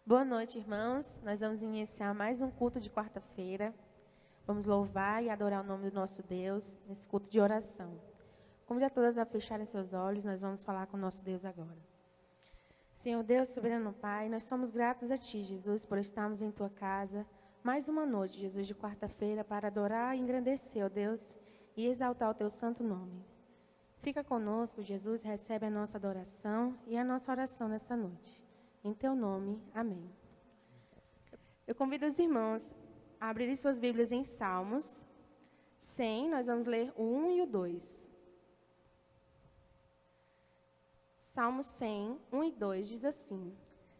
Boa noite, irmãos. Nós vamos iniciar mais um culto de quarta-feira. Vamos louvar e adorar o nome do nosso Deus nesse culto de oração. Convido a todas a fecharem seus olhos, nós vamos falar com o nosso Deus agora. Senhor Deus, soberano Pai, nós somos gratos a Ti, Jesus, por estarmos em Tua casa. Mais uma noite, Jesus, de quarta-feira, para adorar e engrandecer, ó Deus, e exaltar o Teu santo nome. Fica conosco, Jesus, recebe a nossa adoração e a nossa oração nessa noite. Em Teu nome, amém. Eu convido os irmãos a abrirem suas Bíblias em Salmos 100, nós vamos ler o 1 e o 2. Salmos 100, 1 e 2 diz assim: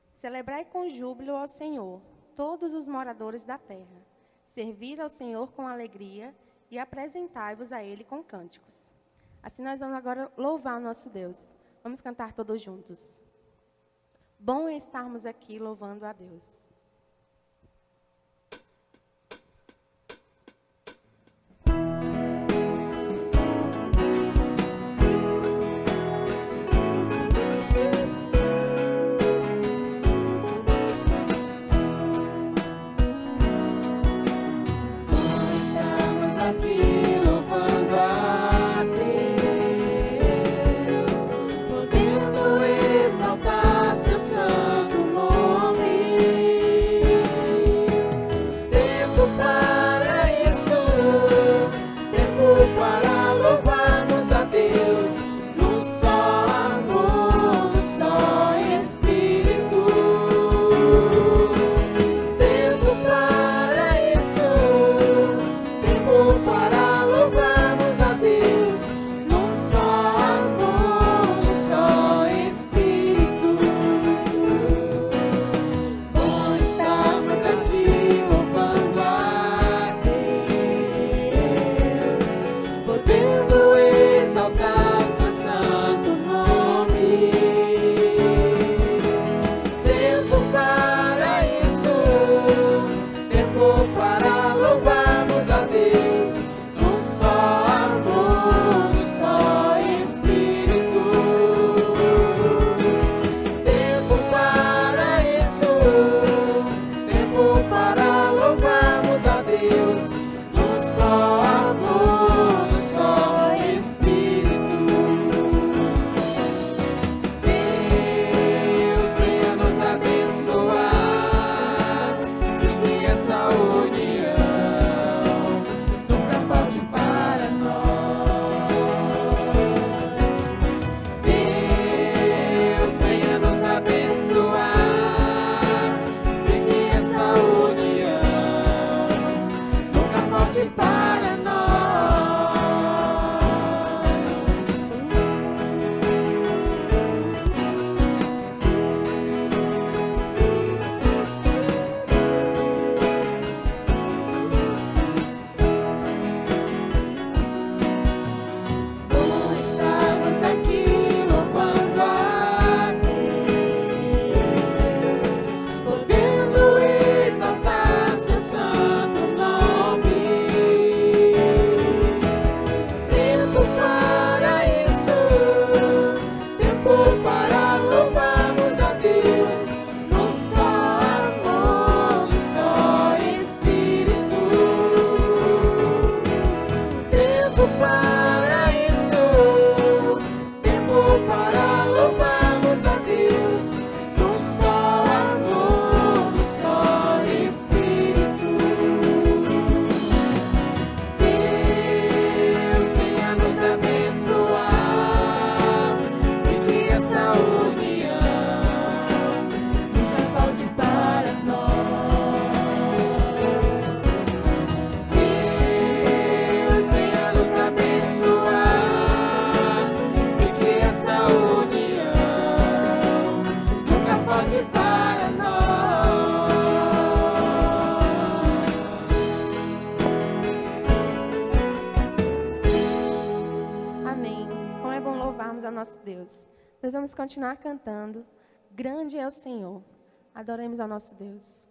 Celebrai com júbilo ao Senhor, todos os moradores da terra. Servir ao Senhor com alegria e apresentai-vos a Ele com cânticos. Assim nós vamos agora louvar o nosso Deus. Vamos cantar todos juntos. Bom é estarmos aqui louvando a Deus. Nós vamos continuar cantando. Grande é o Senhor. Adoremos ao nosso Deus.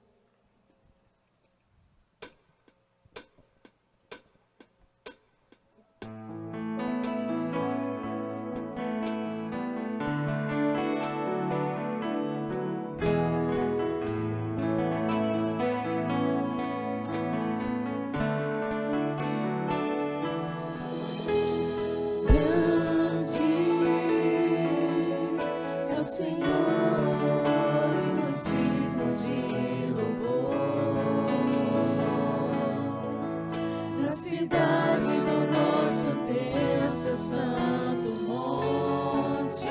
cidade do nosso Deus, seu santo monte.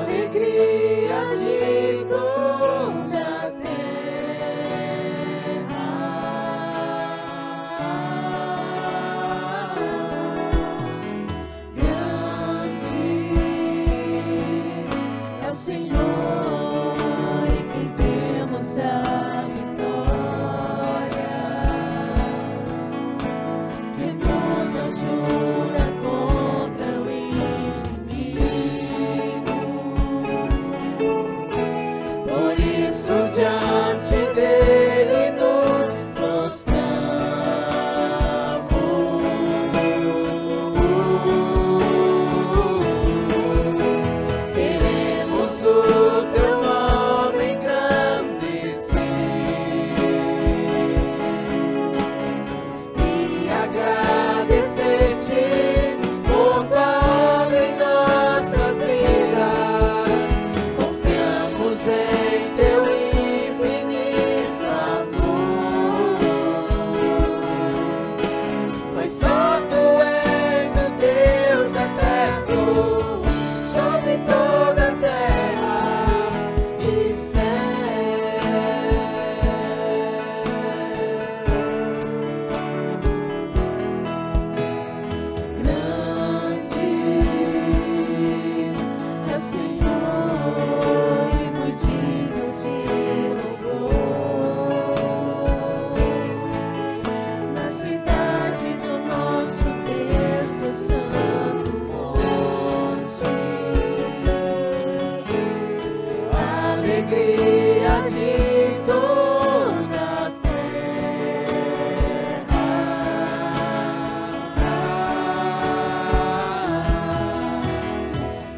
Alegria de toda a terra. Grande é o Senhor, em quem temos a ajuda contra o inimigo. Por isso diante dele nos prostramos. Queremos o teu nome engrandecer e agradecer-te por tua obra em nossas vidas. Confiamos em teu infinito amor, pois só tu és o Deus eterno sobre toda a terra e céu. Grande é o Senhor e muito digno de louvor. Na cidade do nosso Deus, seu santo monte. Alegria de toda a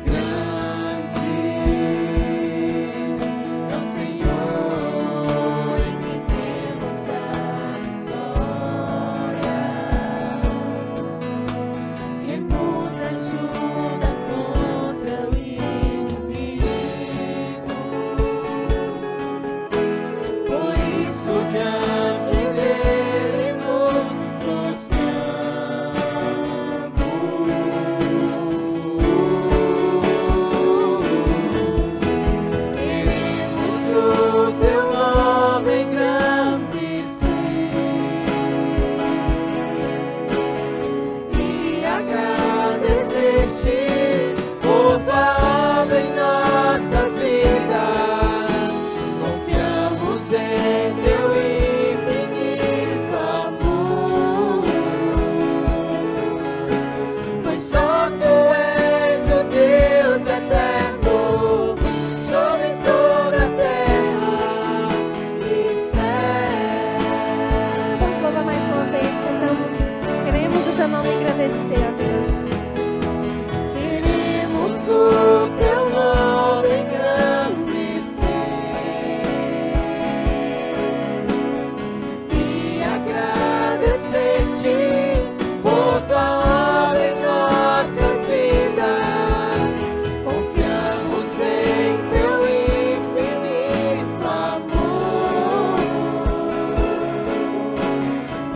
grande é o Senhor, em quem temos a vitória, quem nos ajuda contra o inimigo. Por isso diante dele nos queremos o teu nome engrandecer e agradecer-te por tua obra em nossas vidas. Confiamos em teu infinito amor, pois só tu és o Deus eterno sobre toda a terra e céu. Vamos louvar mais uma vez, cantamos. Queremos o teu nome engrandecer, ó Deus. Queremos o teu nome engrandecer e agradecer-te por tua obra em nossas vidas. Confiamos em teu infinito amor,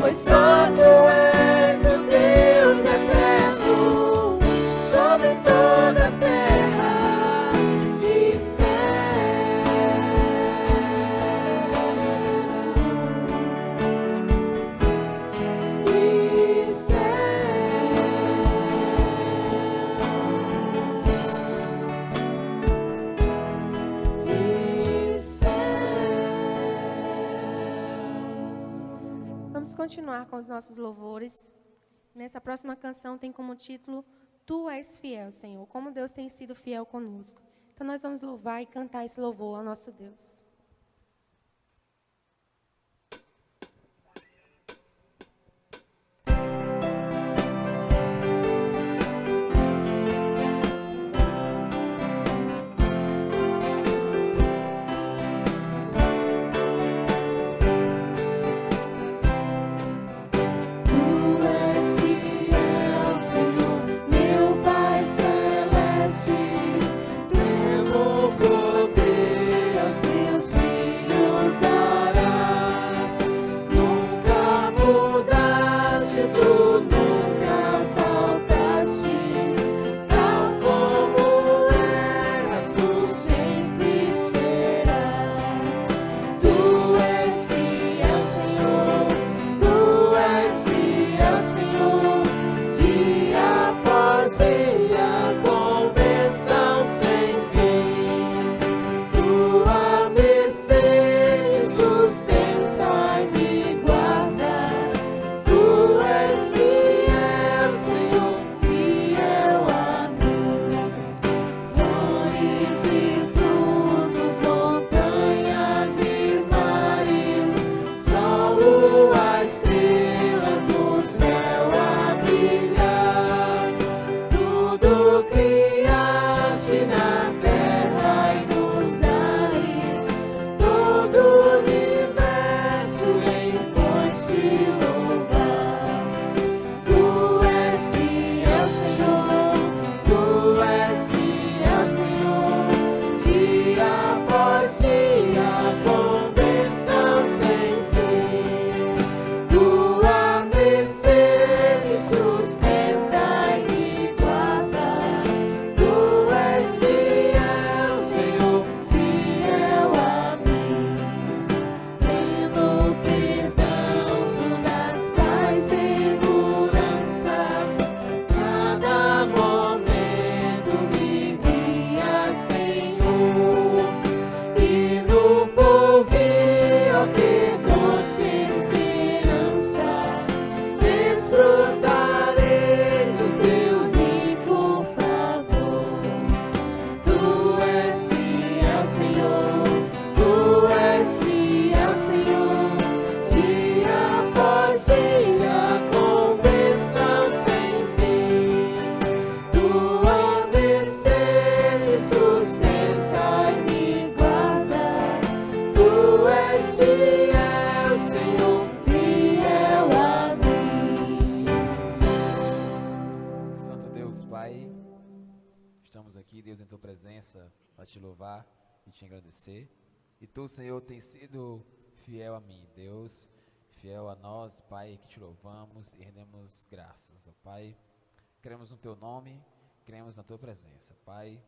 pois só tu és o Deus eterno sobre toda a terra e Vamos continuar com os nossos louvores. Nessa próxima canção tem como título Tu és fiel, Senhor. Como Deus tem sido fiel conosco. Então nós vamos louvar e cantar esse louvor ao nosso Deus. Deus estamos aqui, Deus, em tua presença, para te louvar e te agradecer. E tu, Senhor, tem sido fiel a mim, Deus, fiel a nós, Pai, que te louvamos e rendemos graças, ó Pai. Cremos no teu nome, cremos na tua presença, Pai.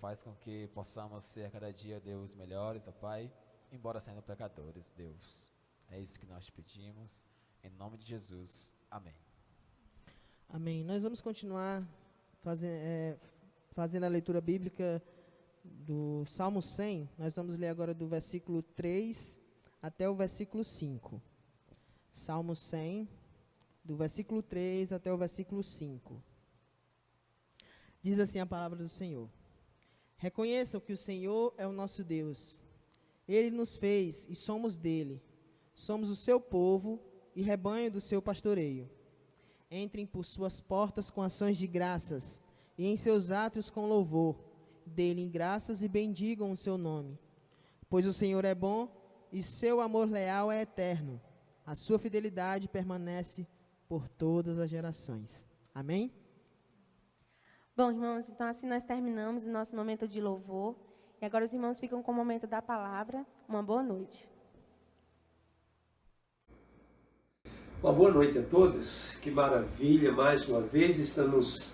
Faz com que possamos ser a cada dia, Deus, melhores, ó Pai, embora sendo pecadores, Deus. É isso que nós te pedimos, em nome de Jesus, amém. Amém. Nós vamos continuar fazendo a leitura bíblica do Salmo 100. Nós vamos ler agora do versículo 3 até o versículo 5. Salmo 100, do versículo 3 até o versículo 5. Diz assim a palavra do Senhor: Reconheçam que o Senhor é o nosso Deus. Ele nos fez e somos dele. Somos o seu povo e rebanho do seu pastoreio. Entrem por suas portas com ações de graças, e em seus átrios com louvor. Dê-lhe graças e bendigam o seu nome. Pois o Senhor é bom, e seu amor leal é eterno. A sua fidelidade permanece por todas as gerações. Amém? Bom, irmãos, então assim nós terminamos o nosso momento de louvor. E agora os irmãos ficam com o momento da palavra. Uma boa noite. Uma boa noite a todos, que maravilha, mais uma vez estamos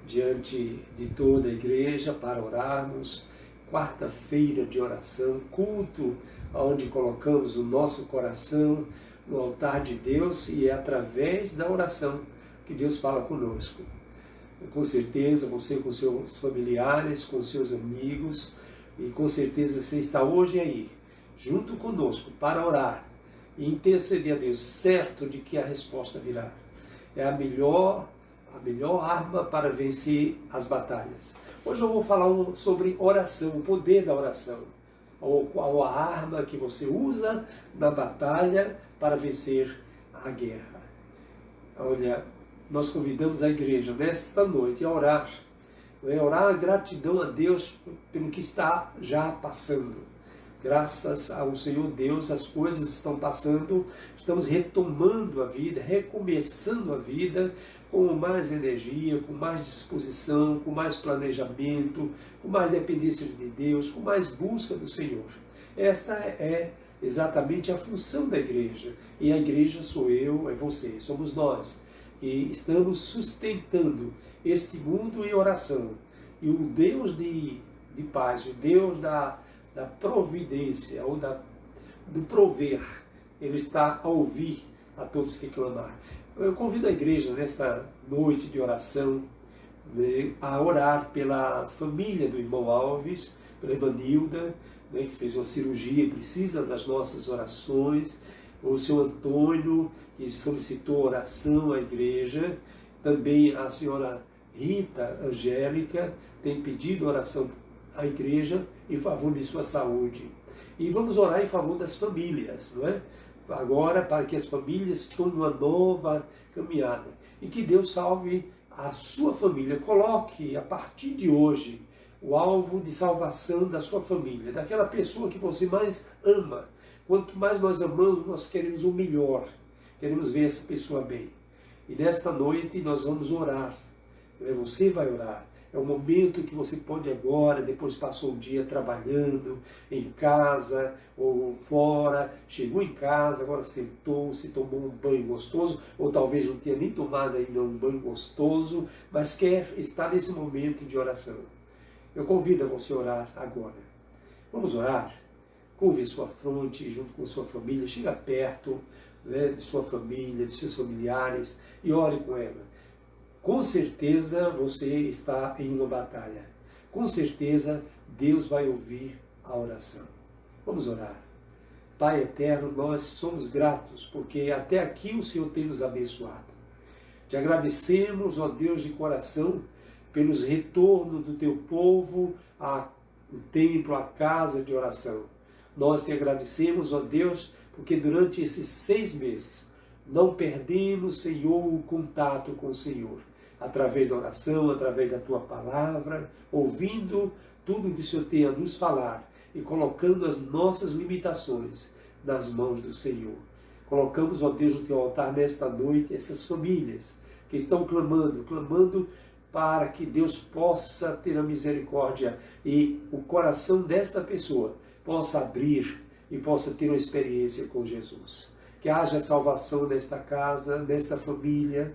diante de toda a igreja para orarmos, quarta-feira de oração, culto onde colocamos o nosso coração no altar de Deus e é através da oração que Deus fala conosco. Com certeza você com seus familiares, com seus amigos e com certeza você está hoje aí, junto conosco para orar e interceder a Deus, certo de que a resposta virá. É a melhor arma para vencer as batalhas. Hoje eu vou falar sobre oração, o poder da oração, ou a arma que você usa na batalha para vencer a guerra. Olha, nós convidamos a igreja nesta noite a orar, orar a gratidão a Deus pelo que está já passando. Graças ao Senhor Deus, as coisas estão passando, estamos retomando a vida, recomeçando a vida com mais energia, com mais disposição, com mais planejamento, com mais dependência de Deus, com mais busca do Senhor. Esta é exatamente a função da igreja. E a igreja sou eu, é você, somos nós, que estamos sustentando este mundo em oração. E o Deus de paz, o Deus da providência, ou do prover, Ele está a ouvir a todos que clamar. Eu convido a igreja nesta noite de oração, a orar pela família do irmão Alves, pela irmã Nilda, que fez uma cirurgia e precisa das nossas orações, o senhor Antônio, que solicitou oração à igreja, também a senhora Rita Angélica tem pedido oração à igreja em favor de sua saúde. E vamos orar em favor das famílias, não é? Agora, para que as famílias tomem uma nova caminhada. E que Deus salve a sua família. Coloque, a partir de hoje, o alvo de salvação da sua família, daquela pessoa que você mais ama. Quanto mais nós amamos, nós queremos o melhor. Queremos ver essa pessoa bem. E nesta noite nós vamos orar. Você vai orar. É o momento que você pode agora, depois passou o dia trabalhando, em casa ou fora, chegou em casa, agora sentou-se, tomou um banho gostoso, ou talvez não tenha nem tomado ainda um banho gostoso, mas quer estar nesse momento de oração. Eu convido a você a orar agora. Vamos orar? Curve sua fronte junto com sua família, chega perto de sua família, de seus familiares e ore com ela. Com certeza você está em uma batalha. Com certeza Deus vai ouvir a oração. Vamos orar. Pai eterno, nós somos gratos porque até aqui o Senhor tem nos abençoado. Te agradecemos, ó Deus de coração, pelos retornos do teu povo ao templo, à casa de oração. Nós te agradecemos, ó Deus, porque durante esses 6 meses não perdemos, Senhor, o contato com o Senhor. Através da oração, através da tua palavra, ouvindo tudo o que o Senhor tem a nos falar e colocando as nossas limitações nas mãos do Senhor. Colocamos, ó Deus, no teu altar nesta noite essas famílias que estão clamando para que Deus possa ter a misericórdia e o coração desta pessoa possa abrir e possa ter uma experiência com Jesus. Que haja salvação nesta casa, nesta família.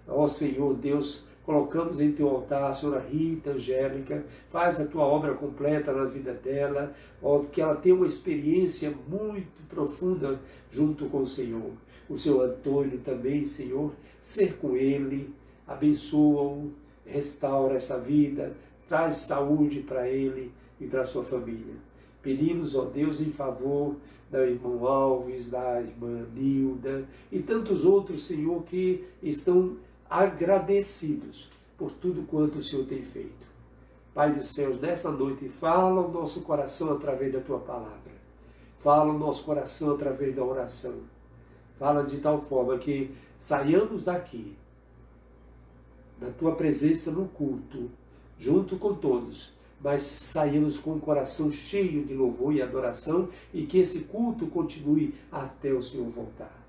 Ó Senhor Deus, colocamos em teu altar a senhora Rita, Angélica, faz a tua obra completa na vida dela, ó, que ela tenha uma experiência muito profunda junto com o Senhor. O Senhor Antônio também, Senhor, ser com ele, abençoa-o, restaura essa vida, traz saúde para ele e para a sua família. Pedimos, ó Deus, em favor da irmã Alves, da irmã Nilda e tantos outros, Senhor, que estão agradecidos por tudo quanto o Senhor tem feito. Pai dos céus, nesta noite, fala o nosso coração através da tua palavra. Fala o nosso coração através da oração. Fala de tal forma que saiamos daqui, da tua presença no culto, junto com todos, mas saímos com o coração cheio de louvor e adoração e que esse culto continue até o Senhor voltar.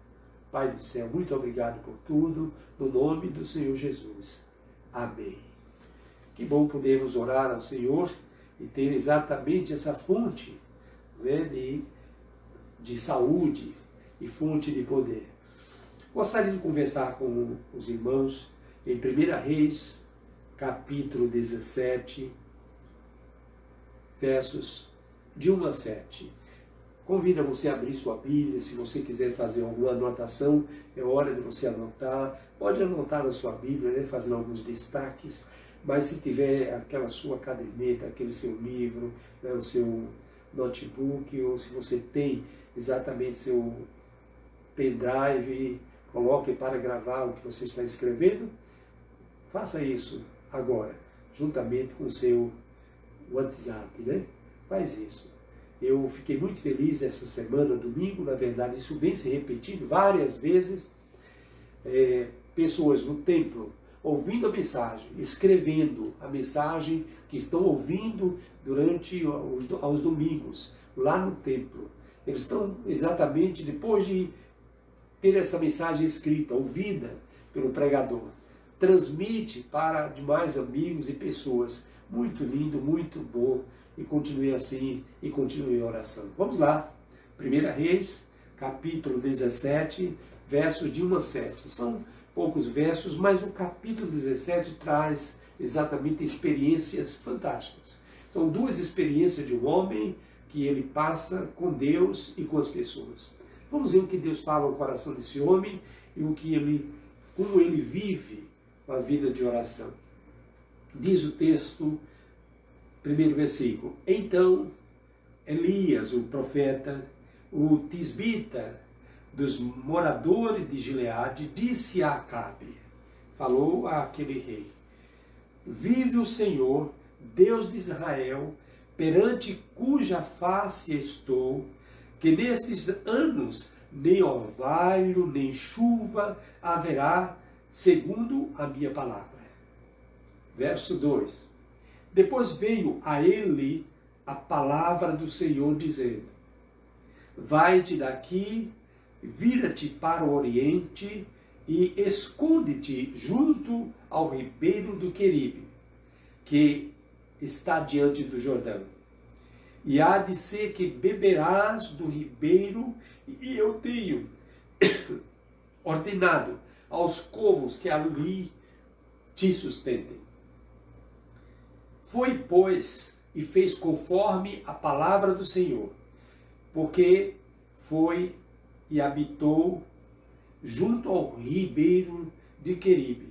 Pai do céu, muito obrigado por tudo, no nome do Senhor Jesus. Amém. Que bom podermos orar ao Senhor e ter exatamente essa fonte, né, de saúde e fonte de poder. Gostaria de conversar com os irmãos em 1 Reis, capítulo 17, versos de 1 a 7. Convido a você a abrir sua Bíblia, se você quiser fazer alguma anotação, é hora de você anotar. Pode anotar na sua Bíblia, né, fazendo alguns destaques, mas se tiver aquela sua caderneta, aquele seu livro, né, o seu notebook, ou se você tem exatamente seu pendrive, coloque para gravar o que você está escrevendo, faça isso agora, juntamente com o seu WhatsApp, né? Faz isso. Eu fiquei muito feliz essa semana, domingo, na verdade, isso vem se repetindo várias vezes. Pessoas no templo ouvindo a mensagem, escrevendo a mensagem que estão ouvindo durante os domingos, lá no templo. Eles estão exatamente depois de ter essa mensagem escrita, ouvida pelo pregador. Transmite para demais amigos e pessoas. Muito lindo, muito bom. E continue assim, e continue em oração. Vamos lá. 1 Reis, capítulo 17, versos de 1 a 7. São poucos versos, mas o capítulo 17 traz exatamente experiências fantásticas. São duas experiências de um homem que ele passa com Deus e com as pessoas. Vamos ver o que Deus fala ao coração desse homem e como ele vive a vida de oração. Diz o texto, primeiro versículo: Então Elias, o profeta, o tisbita dos moradores de Gileade, disse a Acabe, falou àquele rei: Vive o Senhor, Deus de Israel, perante cuja face estou, que nestes anos nem orvalho, nem chuva haverá, segundo a minha palavra. Verso 2. Depois veio a ele a palavra do Senhor, dizendo: Vai-te daqui, vira-te para o oriente e esconde-te junto ao ribeiro do Queribe, que está diante do Jordão. E há de ser que beberás do ribeiro, e eu tenho ordenado aos corvos que ali te sustentem. Foi, pois, e fez conforme a palavra do Senhor, porque foi e habitou junto ao ribeiro de Queribe,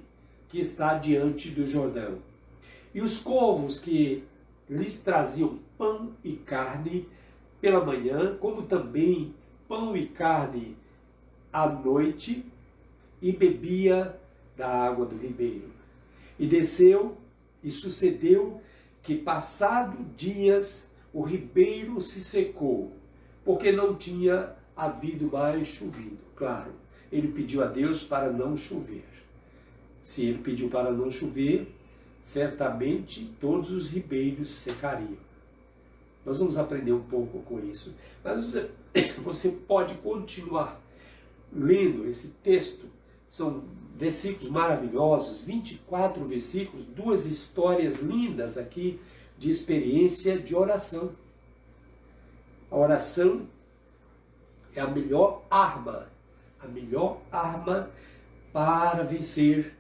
que está diante do Jordão. E os corvos que lhes traziam pão e carne pela manhã, como também pão e carne à noite, e bebia da água do ribeiro. E desceu, e sucedeu que, passado dias, o ribeiro se secou, porque não tinha havido mais chovido. Claro, ele pediu a Deus para não chover. Se ele pediu para não chover, certamente todos os ribeiros secariam. Nós vamos aprender um pouco com isso. Mas você pode continuar lendo esse texto são versículos maravilhosos, 24 versículos, 2 histórias lindas aqui de experiência de oração. A oração é a melhor arma para vencer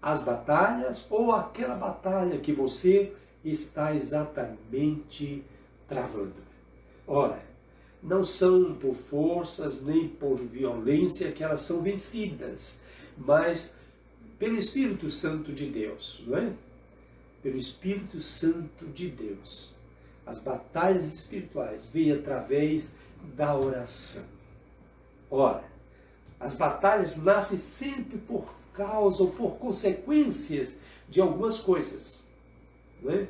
as batalhas ou aquela batalha que você está exatamente travando. Ora, não são por forças nem por violência que elas são vencidas, mas pelo Espírito Santo de Deus, não é? Pelo Espírito Santo de Deus. As batalhas espirituais vêm através da oração. Ora, as batalhas nascem sempre por causa ou por consequências de algumas coisas, não é?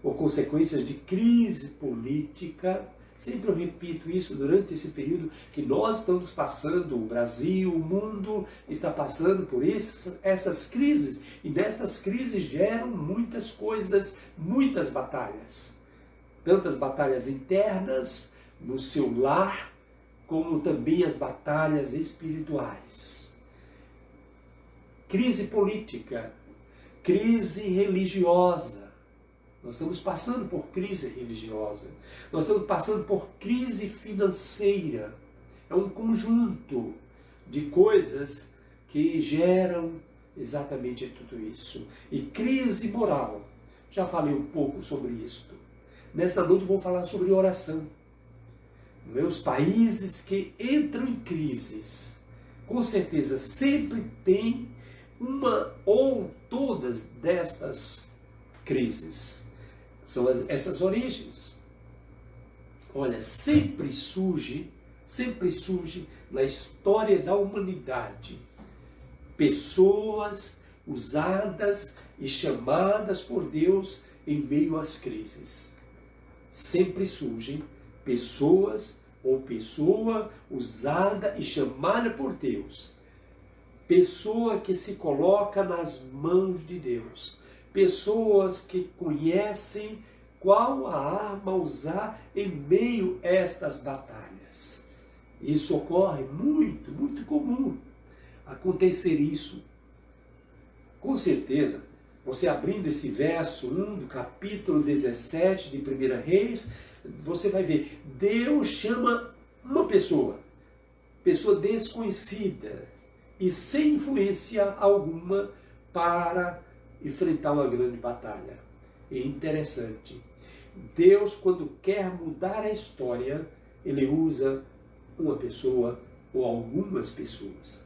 Por consequências de crise política. Sempre eu repito isso durante esse período que nós estamos passando, o Brasil, o mundo está passando por essas crises. E nessas crises geram muitas coisas, muitas batalhas. Tantas batalhas internas no seu lar, como também as batalhas espirituais. Crise política, crise religiosa. Nós estamos passando por crise religiosa. Nós estamos passando por crise financeira. É um conjunto de coisas que geram exatamente tudo isso. E crise moral. Já falei um pouco sobre isso. Nesta noite vou falar sobre oração. Os países que entram em crises, com certeza sempre tem uma ou todas destas crises. São essas origens. Olha, sempre surge na história da humanidade pessoas usadas e chamadas por Deus em meio às crises. Sempre surgem pessoas ou pessoa usada e chamada por Deus. Pessoa que se coloca nas mãos de Deus. Pessoas que conhecem qual a arma usar em meio a estas batalhas. Isso ocorre muito comum acontecer isso. Com certeza, você abrindo esse verso 1 do capítulo 17 de 1 Reis, você vai ver, Deus chama uma pessoa desconhecida e sem influência alguma para enfrentar uma grande batalha. É interessante. Deus, quando quer mudar a história, Ele usa uma pessoa ou algumas pessoas.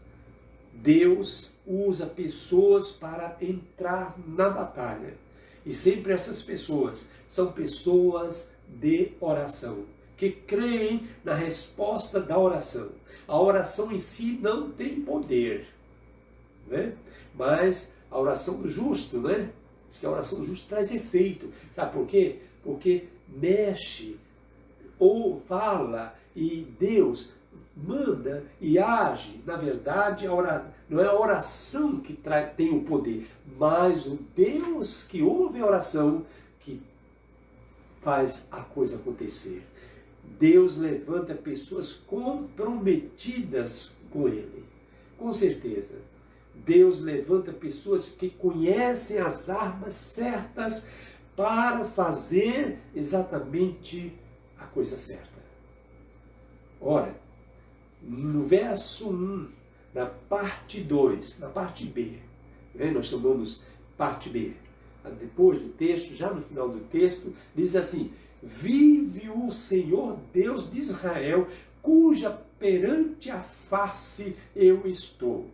Deus usa pessoas para entrar na batalha. E sempre essas pessoas são pessoas de oração, que creem na resposta da oração. A oração em si não tem poder, né? Mas a oração do justo, né? Diz que a oração do justo traz efeito. Sabe por quê? Porque mexe ou fala e Deus manda e age. Na verdade, não é a oração que tem o poder, mas o Deus que ouve a oração que faz a coisa acontecer. Deus levanta pessoas comprometidas com Ele. Com certeza. Deus levanta pessoas que conhecem as armas certas para fazer exatamente a coisa certa. Ora, no verso 1, na parte 2, na parte B, né, nós chamamos parte B, depois do texto, já no final do texto, diz assim: vive o Senhor Deus de Israel, cuja perante a face eu estou.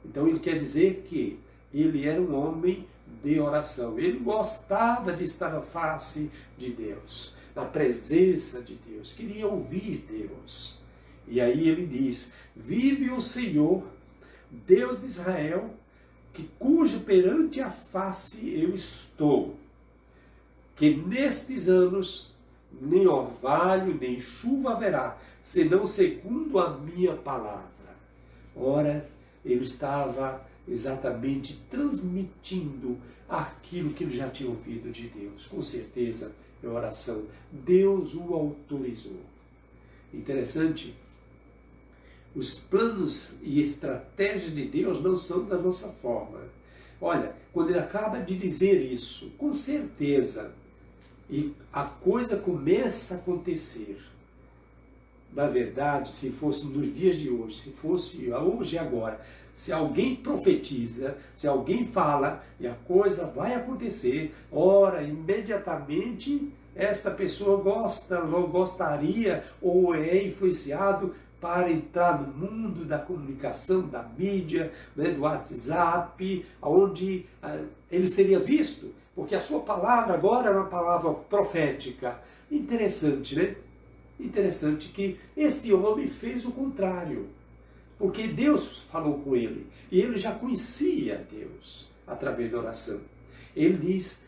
Então ele quer dizer que ele era um homem de oração. Ele gostava de estar na face de Deus, na presença de Deus, queria ouvir Deus. E aí ele diz: vive o Senhor, Deus de Israel, cuja perante a face eu estou, que nestes anos nem orvalho, nem chuva haverá, senão segundo a minha palavra. Ora, ele estava exatamente transmitindo aquilo que ele já tinha ouvido de Deus. Com certeza, é oração. Deus o autorizou. Interessante, Os planos e estratégias de Deus não são da nossa forma. Olha, quando ele acaba de dizer isso, com certeza, e a coisa começa a acontecer. Na verdade, se fosse nos dias de hoje, se fosse hoje e agora, se alguém profetiza, se alguém fala e a coisa vai acontecer, ora, imediatamente esta pessoa gostaria ou é influenciado para entrar no mundo da comunicação, da mídia, né, do WhatsApp, onde ele seria visto, porque a sua palavra agora é uma palavra profética. Interessante, né? Interessante que este homem fez o contrário, porque Deus falou com ele, e ele já conhecia Deus através da oração. Ele diz,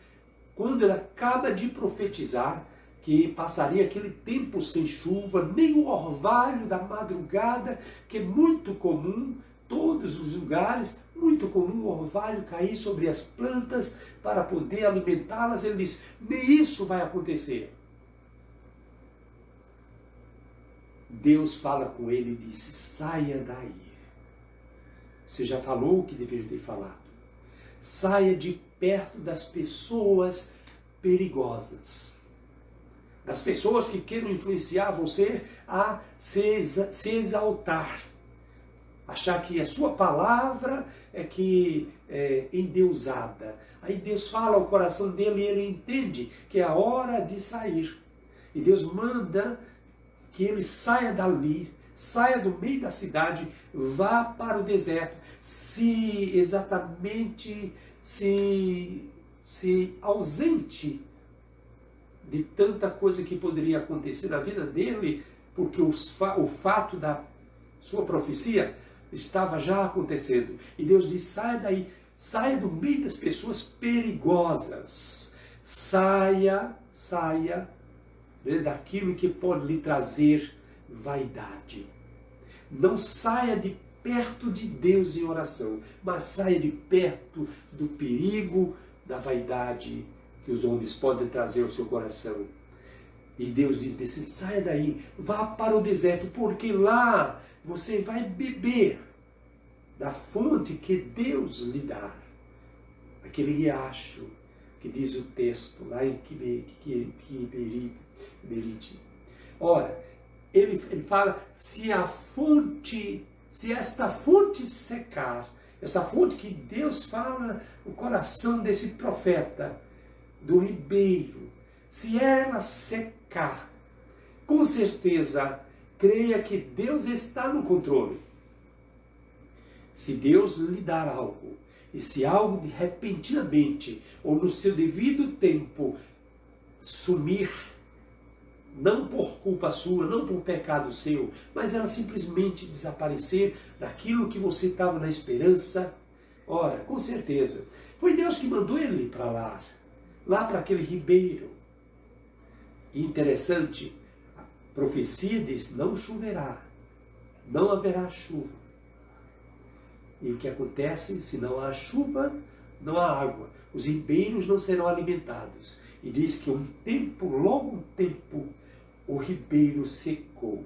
quando ele acaba de profetizar, que passaria aquele tempo sem chuva, nem o orvalho da madrugada, que é muito comum, todos os lugares, muito comum o orvalho cair sobre as plantas para poder alimentá-las. Ele diz, nem isso vai acontecer. Deus fala com ele e disse, saia daí. Você já falou o que deveria ter falado. Saia de perto das pessoas perigosas. Das pessoas que queiram influenciar você a se exaltar. Achar que a sua palavra é endeusada. Aí Deus fala ao coração dele e ele entende que é a hora de sair. E Deus manda que ele saia dali, saia do meio da cidade, vá para o deserto, se ausente de tanta coisa que poderia acontecer na vida dele, porque o fato da sua profecia estava já acontecendo. E Deus diz, saia daí, saia do meio das pessoas perigosas, saia daquilo que pode lhe trazer vaidade. Não saia de perto de Deus em oração, mas saia de perto do perigo da vaidade que os homens podem trazer ao seu coração. E Deus diz, saia daí, vá para o deserto, porque lá você vai beber da fonte que Deus lhe dá. Aquele riacho que diz o texto lá em Quiberite. Ora, ele fala, se esta fonte secar, essa fonte que Deus fala no coração desse profeta, do ribeiro, se ela secar, com certeza, creia que Deus está no controle. Se Deus lhe dar algo, e se algo repentinamente, ou no seu devido tempo, sumir, não por culpa sua, não por pecado seu, mas ela simplesmente desaparecer daquilo que você estava na esperança, ora, com certeza, foi Deus que mandou ele ir para lá para aquele ribeiro. E interessante, a profecia diz, não choverá, não haverá chuva. E o que acontece? Se não há chuva, não há água. Os ribeiros não serão alimentados. E diz que logo um tempo, o ribeiro secou.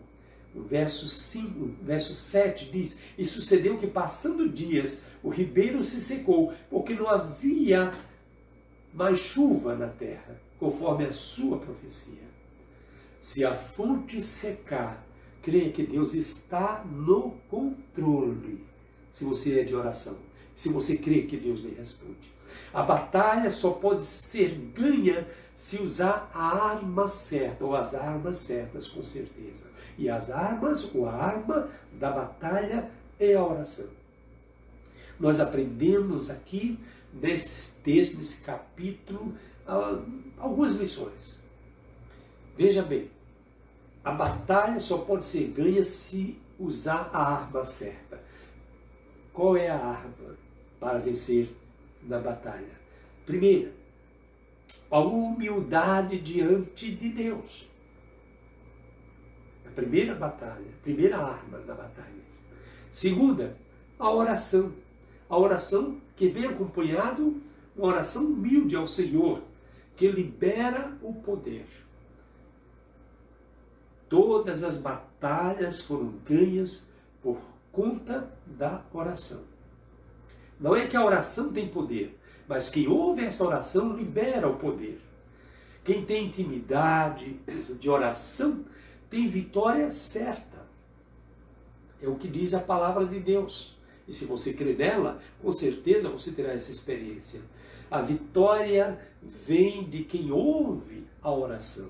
No verso 7 diz, e sucedeu que passando dias, o ribeiro se secou, porque não havia mais chuva na terra, conforme a sua profecia. Se a fonte secar, creia que Deus está no controle. Se você é de oração, se você crê que Deus lhe responde. A batalha só pode ser ganha se usar a arma certa, ou as armas certas, com certeza. E as armas, ou a arma da batalha é a oração. Nós aprendemos aqui, nesse texto, nesse capítulo, algumas lições. Veja bem, a batalha só pode ser ganha se usar a arma certa. Qual é a arma para vencer na batalha? Primeira, a humildade diante de Deus. A primeira batalha, a primeira arma da batalha. Segunda, a oração. A oração que vem acompanhado, uma oração humilde ao Senhor, que libera o poder. Todas as batalhas foram ganhas por conta da oração. Não é que a oração tem poder, mas quem ouve essa oração libera o poder. Quem tem intimidade de oração tem vitória certa. É o que diz a palavra de Deus. E se você crer nela, com certeza você terá essa experiência. A vitória vem de quem ouve a oração.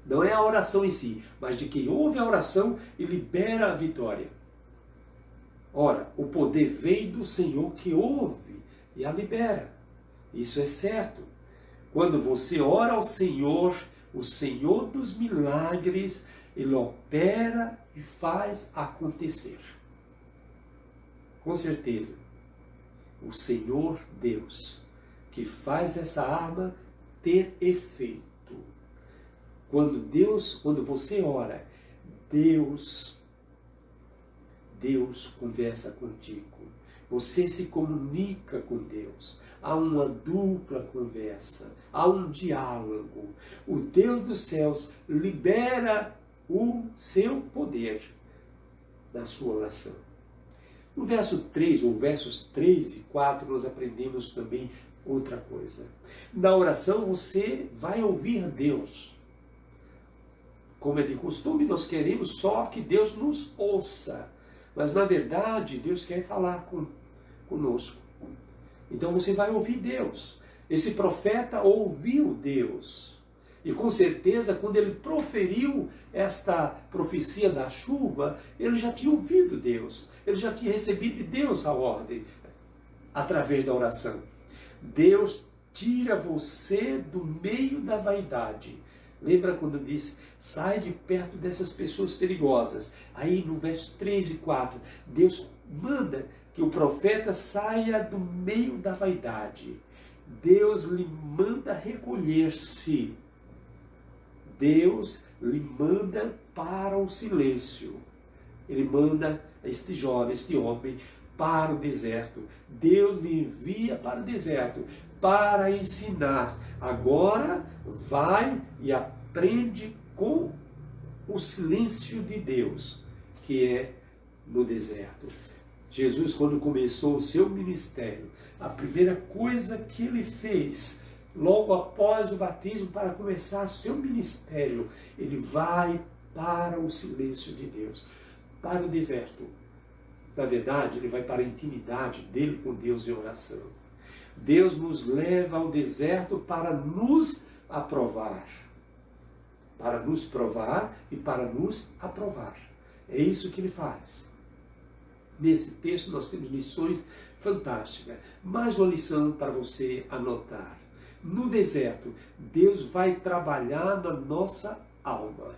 Não é a oração em si, mas de quem ouve a oração e libera a vitória. Ora, o poder vem do Senhor que ouve e a libera. Isso é certo. Quando você ora ao Senhor, o Senhor dos milagres, Ele opera e faz acontecer. Com certeza, o Senhor Deus, que faz essa arma ter efeito. Quando você ora, Deus conversa contigo. Você se comunica com Deus. Há uma dupla conversa, há um diálogo. O Deus dos céus libera o seu poder na sua oração. No verso 3, ou versos 3 e 4, nós aprendemos também outra coisa. Na oração você vai ouvir Deus. Como é de costume, nós queremos só que Deus nos ouça. Mas na verdade, Deus quer falar conosco. Então você vai ouvir Deus. Esse profeta ouviu Deus. E com certeza, quando ele proferiu esta profecia da chuva, ele já tinha ouvido Deus. Ele já tinha recebido de Deus a ordem, através da oração. Deus tira você do meio da vaidade. Lembra quando disse, sai de perto dessas pessoas perigosas. Aí no verso 3 e 4, Deus manda que o profeta saia do meio da vaidade. Deus lhe manda recolher-se. Deus lhe manda para o silêncio. Ele manda este jovem, este homem, para o deserto. Deus lhe envia para o deserto para ensinar. Agora vai e aprende com o silêncio de Deus, que é no deserto. Jesus, quando começou o seu ministério, a primeira coisa que ele fez, logo após o batismo, para começar o seu ministério, ele vai para o silêncio de Deus, para o deserto. Na verdade, ele vai para a intimidade dele com Deus em oração. Deus nos leva ao deserto para nos aprovar. Para nos provar e para nos aprovar. É isso que ele faz. Nesse texto nós temos lições fantásticas. Mais uma lição para você anotar. No deserto, Deus vai trabalhar na nossa alma.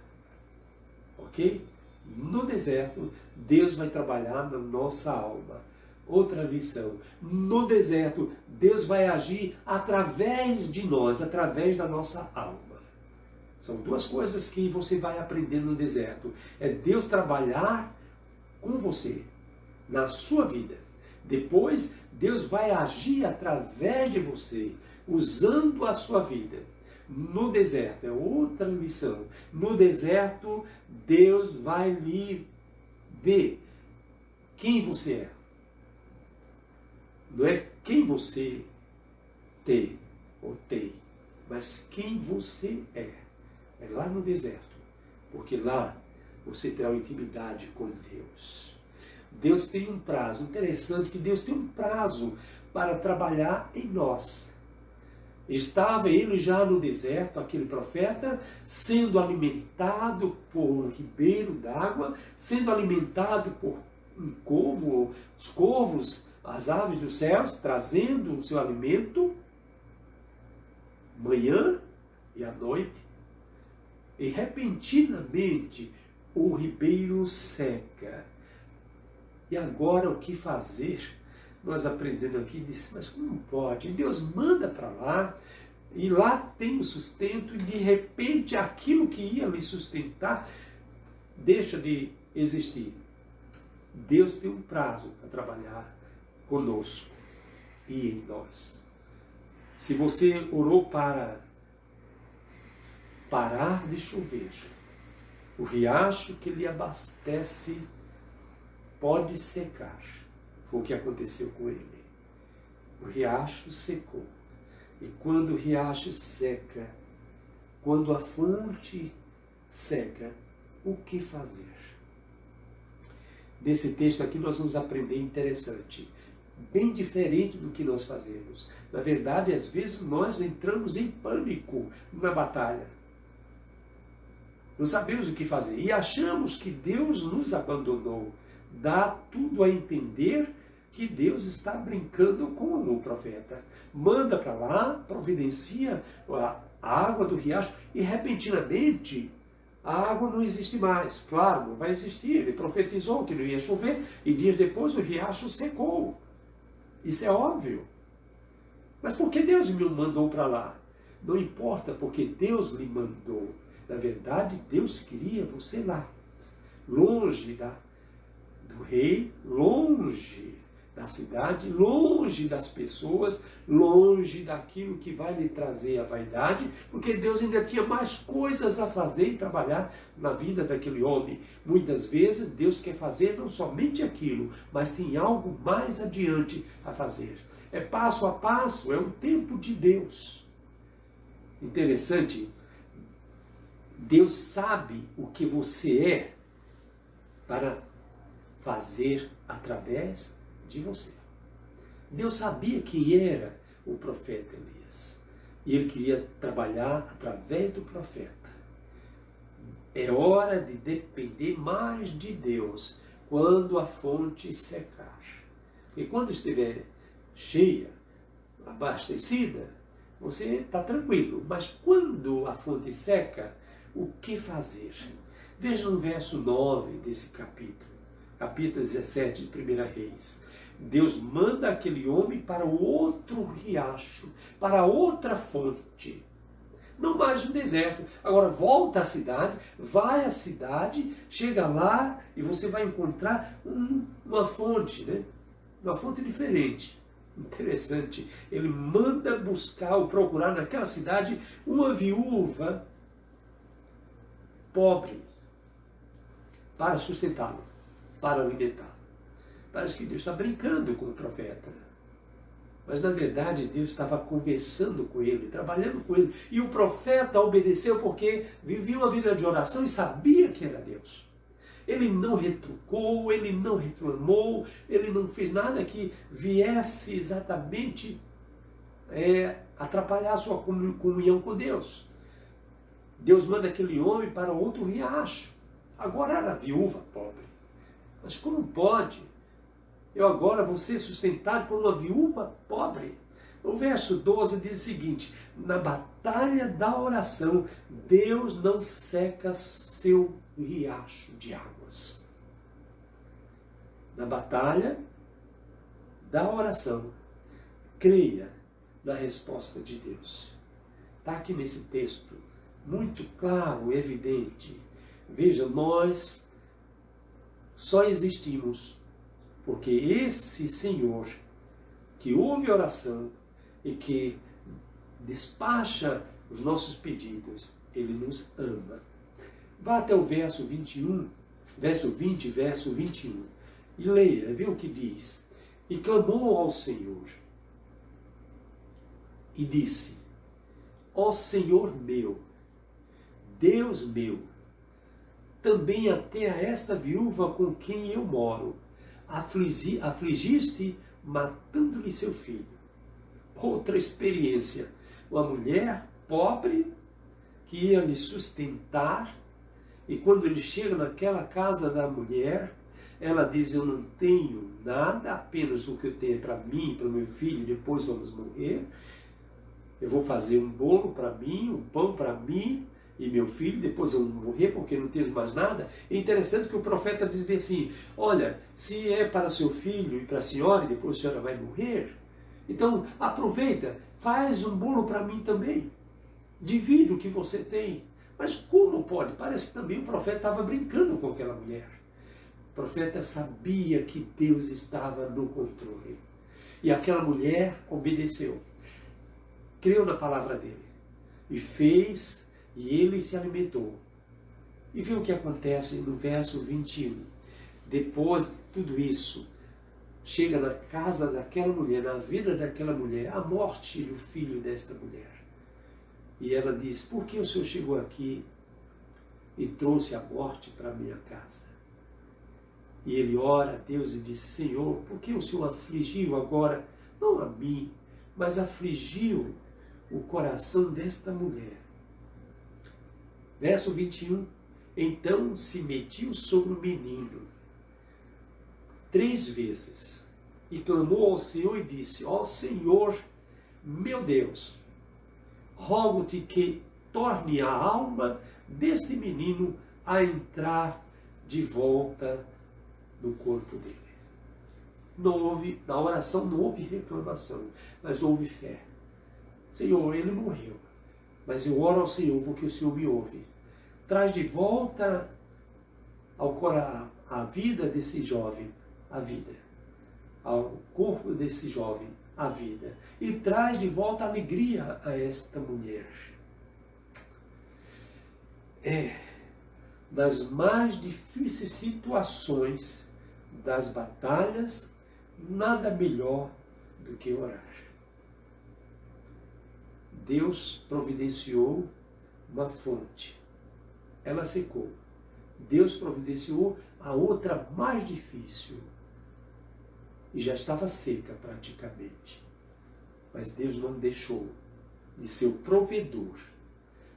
Ok? No deserto, Deus vai trabalhar na nossa alma. Outra lição. No deserto, Deus vai agir através de nós, através da nossa alma. São duas coisas que você vai aprender no deserto. É Deus trabalhar com você, na sua vida. Depois, Deus vai agir através de você, usando a sua vida. No deserto, é outra lição. No deserto, Deus vai lhe ver quem você é. Não é quem você tem ou tem, mas quem você é. É lá no deserto, porque lá você terá uma intimidade com Deus. Deus tem um prazo, interessante que Deus tem um prazo para trabalhar em nós. Estava ele já no deserto, aquele profeta, sendo alimentado por um ribeiro d'água, sendo alimentado por um corvo, os corvos, as aves dos céus, trazendo o seu alimento, manhã e à noite. E repentinamente o ribeiro seca. E agora o que fazer? Nós aprendendo aqui, disse, mas como pode? Deus manda para lá, e lá tem o sustento, e de repente aquilo que ia lhe sustentar deixa de existir. Deus tem um prazo para trabalhar conosco e em nós. Se você orou para parar de chover, o riacho que lhe abastece pode secar. Foi o que aconteceu com ele. O riacho secou. E quando o riacho seca, quando a fonte seca, o que fazer? Nesse texto aqui nós vamos aprender interessante, bem diferente do que nós fazemos. Na verdade, às vezes nós entramos em pânico na batalha. Não sabemos o que fazer e achamos que Deus nos abandonou. Dá tudo a entender que Deus está brincando com o profeta. Manda para lá, providencia a água do riacho e repentinamente a água não existe mais. Claro, não vai existir. Ele profetizou que não ia chover e dias depois o riacho secou. Isso é óbvio. Mas por que Deus me mandou para lá? Não importa, porque Deus lhe mandou. Na verdade, Deus queria você lá, longe do rei, longe da cidade, longe das pessoas, longe daquilo que vai lhe trazer a vaidade, porque Deus ainda tinha mais coisas a fazer e trabalhar na vida daquele homem. Muitas vezes Deus quer fazer não somente aquilo, mas tem algo mais adiante a fazer. É passo a passo, é o tempo de Deus. Interessante, Deus sabe o que você é para fazer através de você. Deus sabia quem era o profeta Elias. E ele queria trabalhar através do profeta. É hora de depender mais de Deus quando a fonte secar. E quando estiver cheia, abastecida, você está tranquilo. Mas quando a fonte seca, o que fazer? Veja no verso 9 desse capítulo 17 de 1 Reis. Deus manda aquele homem para o outro riacho, para outra fonte. Não mais no deserto. Agora volta à cidade, vai à cidade, chega lá e você vai encontrar uma fonte, né? Uma fonte diferente. Interessante. Ele manda buscar ou procurar naquela cidade uma viúva pobre para sustentá-lo, para alimentá-lo. Parece que Deus está brincando com o profeta. Mas na verdade Deus estava conversando com ele, trabalhando com ele. E o profeta obedeceu porque vivia uma vida de oração e sabia que era Deus. Ele não retrucou, ele não reclamou, ele não fez nada que viesse exatamente atrapalhar a sua comunhão com Deus. Deus manda aquele homem para outro riacho. Agora era viúva pobre. Mas como pode eu agora vou ser sustentado por uma viúva pobre? O verso 12 diz o seguinte: na batalha da oração, Deus não seca seu riacho de águas. Na batalha da oração, creia na resposta de Deus. Está aqui nesse texto, muito claro, evidente. Veja, nós só existimos porque esse Senhor que ouve a oração e que despacha os nossos pedidos, Ele nos ama. Vá até o verso 21, verso 20, verso 21, e leia, vê o que diz. E clamou ao Senhor, e disse: ó Senhor meu, Deus meu, também até a esta viúva com quem eu moro, afligiste, matando-lhe seu filho. Outra experiência, uma mulher pobre que ia lhe sustentar, e quando ele chega naquela casa da mulher, ela diz: eu não tenho nada, apenas o que eu tenho é para mim e para o meu filho, depois vamos morrer. Eu vou fazer um bolo para mim, um pão para mim e meu filho, depois eu vou morrer porque não tenho mais nada. É interessante que o profeta diz assim: olha, se é para seu filho e para a senhora, e depois a senhora vai morrer, então aproveita, faz um bolo para mim também. Divide o que você tem. Mas como pode? Parece que também o profeta estava brincando com aquela mulher. O profeta sabia que Deus estava no controle. E aquela mulher obedeceu. Creu na palavra dele. E fez, e ele se alimentou. E viu o que acontece no verso 21. depois de tudo isso, chega na casa daquela mulher, na vida daquela mulher, a morte do filho desta mulher. E ela diz: por que o Senhor chegou aqui e trouxe a morte para a minha casa? E ele ora a Deus e diz: Senhor, por que o Senhor afligiu agora, não a mim, mas afligiu o coração desta mulher? Verso 21. Então se metiu sobre o menino 3 vezes e clamou ao Senhor e disse: ó Senhor, meu Deus, rogo-te que torne a alma deste menino a entrar de volta no corpo dele. Não houve, na oração não houve reclamação, mas houve fé. Senhor, ele morreu, mas eu oro ao Senhor porque o Senhor me ouve. Traz de volta a vida desse jovem, a vida. Ao corpo desse jovem, a vida. E traz de volta alegria a esta mulher. Das mais difíceis situações, das batalhas, nada melhor do que orar. Deus providenciou uma fonte. Ela secou. Deus providenciou a outra mais difícil. E já estava seca praticamente. Mas Deus não deixou de ser o provedor.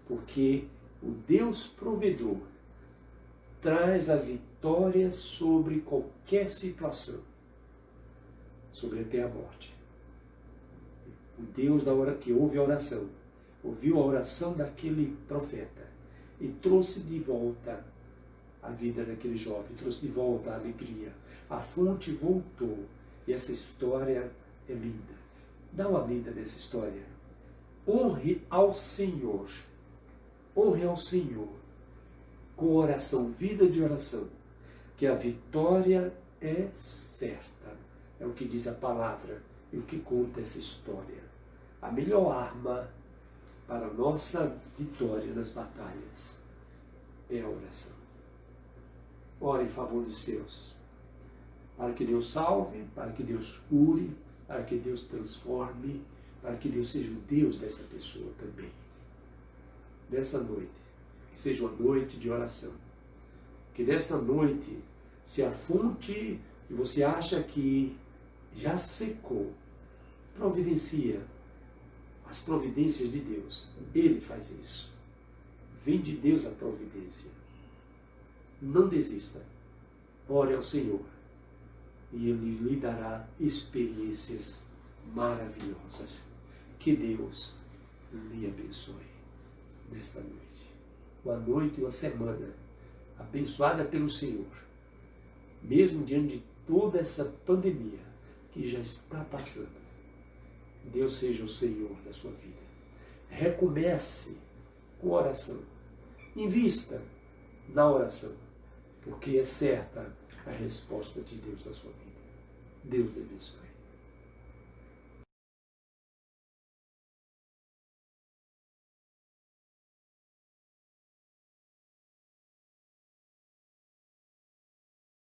Porque o Deus provedor traz a vitória sobre qualquer situação. Sobre até a morte. O Deus que ouve a oração, ouviu a oração daquele profeta e trouxe de volta a vida daquele jovem, trouxe de volta a alegria. A fonte voltou e essa história é linda. Dá uma linda nessa história. Honre ao Senhor com oração, vida de oração, que a vitória é certa. É o que diz a palavra e o que conta essa história. A melhor arma para a nossa vitória nas batalhas é a oração. Ore em favor dos seus, para que Deus salve, para que Deus cure, para que Deus transforme, para que Deus seja o Deus dessa pessoa também. Nessa noite, que seja uma noite de oração. Que nesta noite, se a fonte que você acha que já secou, providencia as providências de Deus. Ele faz isso. Vem de Deus a providência. Não desista. Ore ao Senhor e Ele lhe dará experiências maravilhosas. Que Deus lhe abençoe nesta noite. Uma noite e uma semana abençoada pelo Senhor. Mesmo diante de toda essa pandemia que já está passando. Deus seja o Senhor da sua vida. Recomece com oração. Invista na oração, porque é certa a resposta de Deus na sua vida. Deus te abençoe.